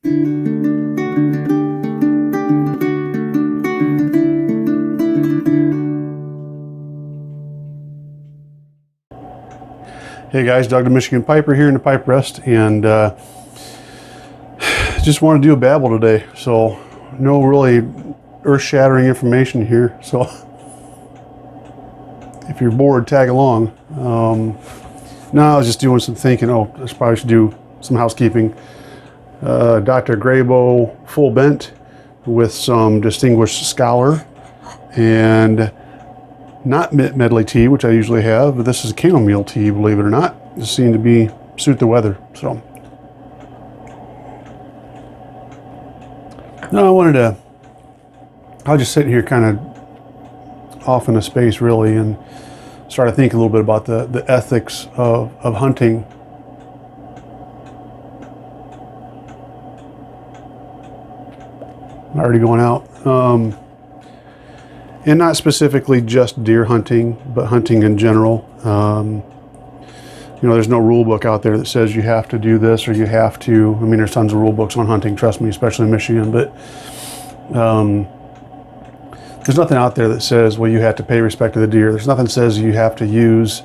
Hey guys, Doug the Michigan Piper here in the Pipe Rest, and just want to do a babble today. So no really earth-shattering information here. So if you're bored, tag along. No, I was just doing some thinking. Oh, I probably should do some housekeeping. Dr. Graybo Full Bent with some Distinguished Scholar, and not mint medley tea, which I usually have, but this is chamomile tea, believe it or not. It seemed to suit the weather. So no, I was just sitting here kind of off in a space really, and started thinking a little bit about the ethics of hunting. Already going out. And not specifically just deer hunting, but hunting in general. There's no rule book out there that says you have to do this or you have to. I mean, there's tons of rule books on hunting, trust me, especially in Michigan, but there's nothing out there that says, well, you have to pay respect to the deer. There's nothing that says you have to use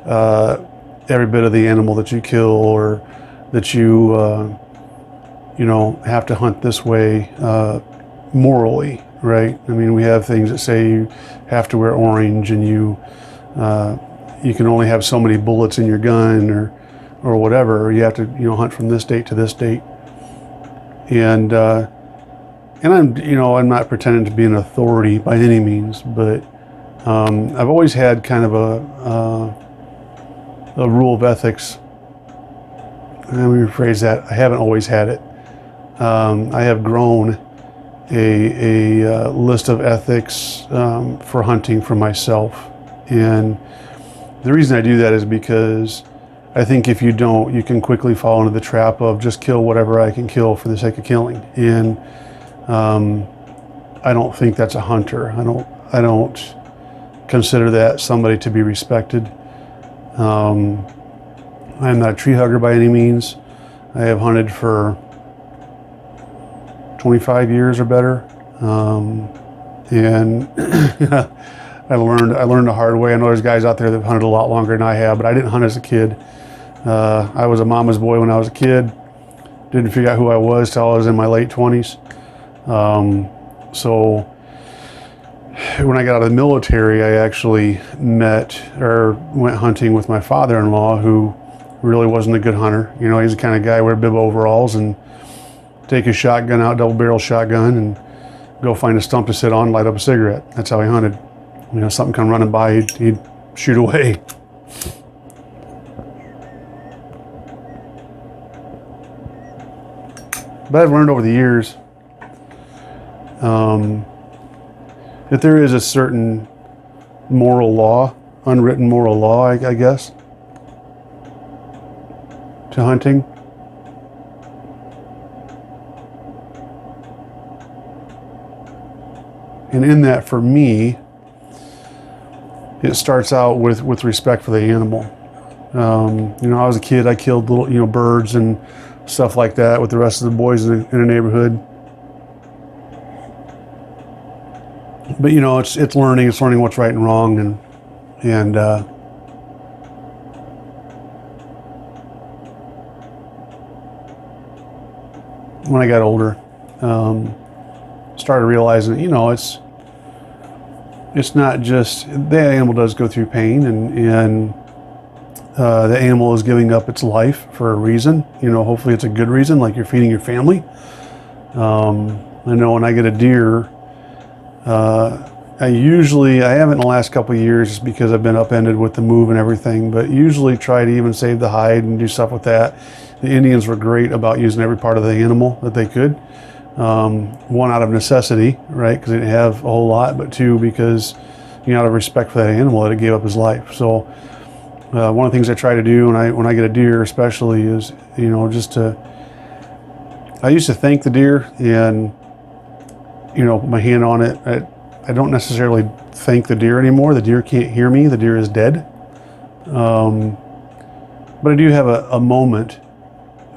every bit of the animal that you kill, or that you have to hunt this way morally. Right? I mean, we have things that say you have to wear orange, and you can only have so many bullets in your gun, or whatever. Or you have to hunt from this date to this date. And I'm not pretending to be an authority by any means, but I've always had kind of a rule of ethics. Let me rephrase that. I haven't always had it. I have grown a list of ethics for hunting for myself, and the reason I do that is because I think if you don't, you can quickly fall into the trap of just kill whatever I can kill for the sake of killing, and I don't think that's a hunter. I don't consider that somebody to be respected. I'm not a tree hugger by any means. I have hunted for 25 years or better, and I learned the hard way. I know there's guys out there that have hunted a lot longer than I have, but I didn't hunt as a kid. I was a mama's boy when I was a kid. Didn't figure out who I was till I was in my late 20s. So when I got out of the military, I actually went hunting with my father-in-law, who really wasn't a good hunter. He's the kind of guy who wear bib overalls and take his shotgun out, double barrel shotgun, and go find a stump to sit on, light up a cigarette. That's how he hunted. Something come running by, he'd shoot away. But I've learned over the years that there is a certain moral law, unwritten moral law, I guess, to hunting. And in that, for me, it starts out with respect for the animal. I was a kid, I killed little, birds and stuff like that with the rest of the boys in the neighborhood. But it's learning what's right and wrong, and when I got older, started realizing, it's not just the animal does go through pain, and the animal is giving up its life for a reason. Hopefully it's a good reason, like you're feeding your family. I know when I get a deer, I haven't in the last couple of years just because I've been upended with the move and everything, but usually try to even save the hide and do stuff with that. The Indians were great about using every part of the animal that they could. One, out of necessity, right? Because they didn't have a whole lot, but two, because out of respect for that animal that it gave up his life. So one of the things I try to do when I get a deer, especially, is I used to thank the deer and put my hand on it. I don't necessarily thank the deer anymore. The deer can't hear me. The deer is dead. But I do have a moment,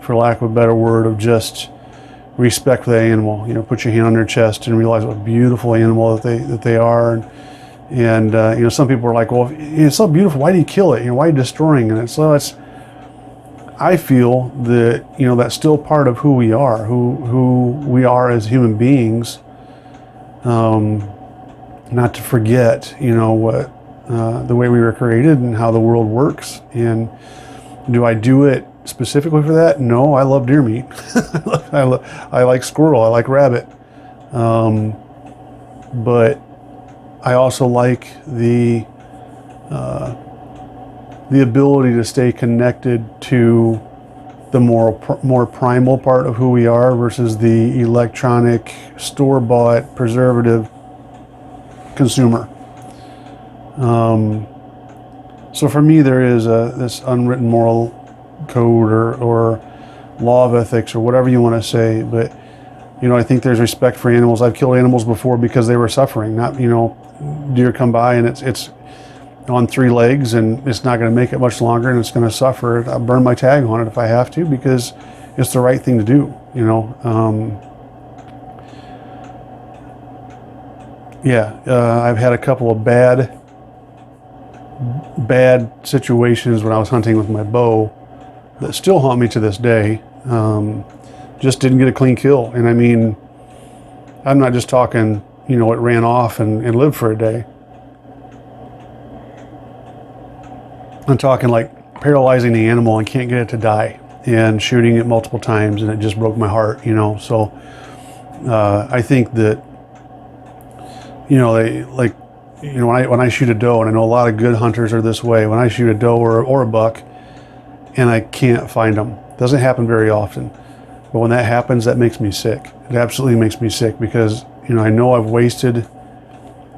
for lack of a better word, of just respect for the animal. You know, put your hand on their chest and realize what a beautiful animal that they are. And you know, some people are like, well, it's so beautiful, why do you kill it? You know, why are you destroying it? So I feel that, you know, that's still part of who we are, who we are as human beings. Not to forget, you know, what the way we were created and how the world works. And do I do it specifically for that? No, I love deer meat. I like squirrel. I like rabbit. But I also like the ability to stay connected to the more primal part of who we are versus the electronic, store-bought, preservative consumer. So for me, there is this unwritten moral code or law of ethics or whatever you want to say. But, you know, I think there's respect for animals. I've killed animals before because they were suffering. Not, you know, deer come by and it's on 3 legs and it's not going to make it much longer and it's going to suffer. I'll burn my tag on it if I have to, because it's the right thing to do, you know. I've had a couple of bad situations when I was hunting with my bow that still haunt me to this day. Just didn't get a clean kill. And I mean, I'm not just talking, you know, it ran off and lived for a day. I'm talking like paralyzing the animal and can't get it to die, and shooting it multiple times, and it just broke my heart, you know. So I think that, you know, when I shoot a doe, and I know a lot of good hunters are this way, when I shoot a doe or a buck and I can't find them, it doesn't happen very often, but when that happens, that makes me sick. It absolutely makes me sick, because, you know, I know I've wasted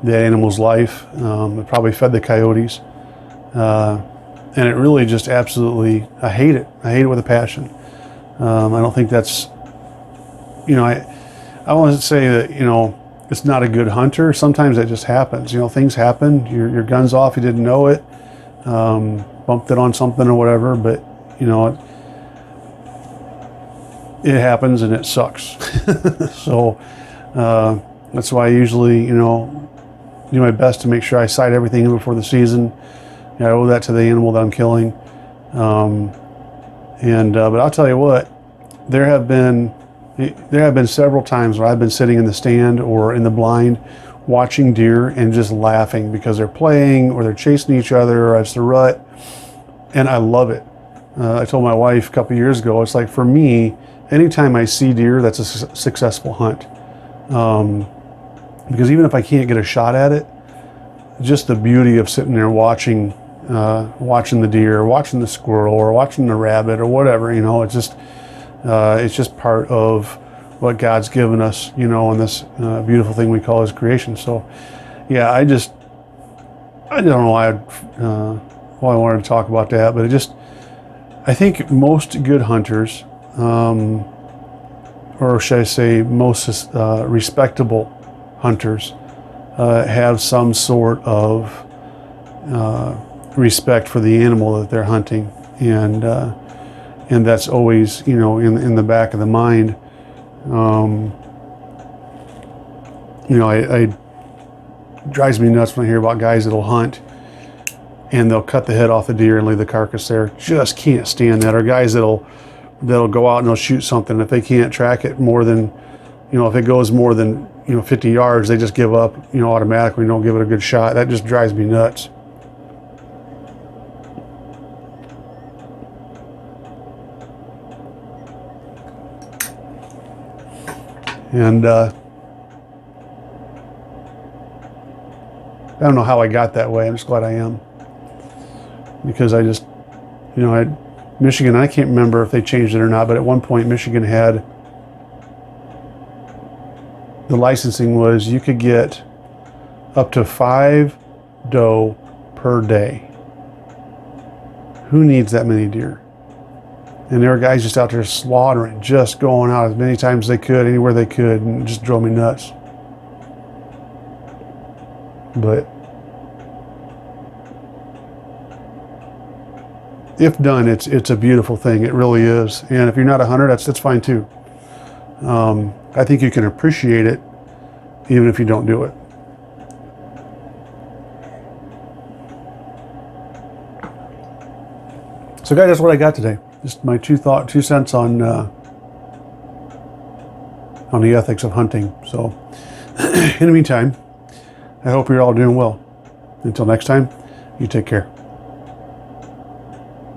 that animal's life. I probably fed the coyotes. And it really just absolutely, I hate it. I hate it with a passion. I don't think that's, you know, I want to say that, you know, it's not a good hunter. Sometimes that just happens. You know, things happen. Your gun's off, you didn't know it, bumped it on something or whatever, but, you know, it happens and it sucks. So that's why I usually, you know, do my best to make sure I sight everything in before the season. I owe that to the animal that I'm killing. But I'll tell you what, there have been several times where I've been sitting in the stand or in the blind watching deer and just laughing because they're playing or they're chasing each other or it's the rut, and I love it. I told my wife a couple of years ago, it's like, for me, anytime I see deer, that's a successful hunt. Because even if I can't get a shot at it, just the beauty of sitting there watching the deer, watching the squirrel, or watching the rabbit, or whatever, you know, it's just part of what God's given us, you know, on this beautiful thing we call His creation. So, yeah, I don't know why I wanted to talk about that, but I think most good hunters, or should I say, most respectable hunters, have some sort of respect for the animal that they're hunting, and that's always, you know, in the back of the mind. You know, it drives me nuts when I hear about guys that'll hunt and they'll cut the head off the deer and leave the carcass there. Just can't stand that. Or guys that'll go out and they'll shoot something. If they can't track it more than, you know, if it goes more than, you know, 50 yards, they just give up, you know, automatically and don't give it a good shot. That just drives me nuts. And I don't know how I got that way. I'm just glad I am. Because I just, you know, Michigan, I can't remember if they changed it or not, but at one point Michigan had, the licensing was you could get up to 5 doe per day. Who needs that many deer? And there were guys just out there slaughtering, just going out as many times as they could, anywhere they could, and it just drove me nuts. But if done, it's a beautiful thing. It really is. And if you're not a hunter, that's fine too. I think you can appreciate it even if you don't do it. So guys, that's what I got today. Just my 2 cents on the ethics of hunting. So in the meantime, I hope you're all doing well. Until next time, you take care.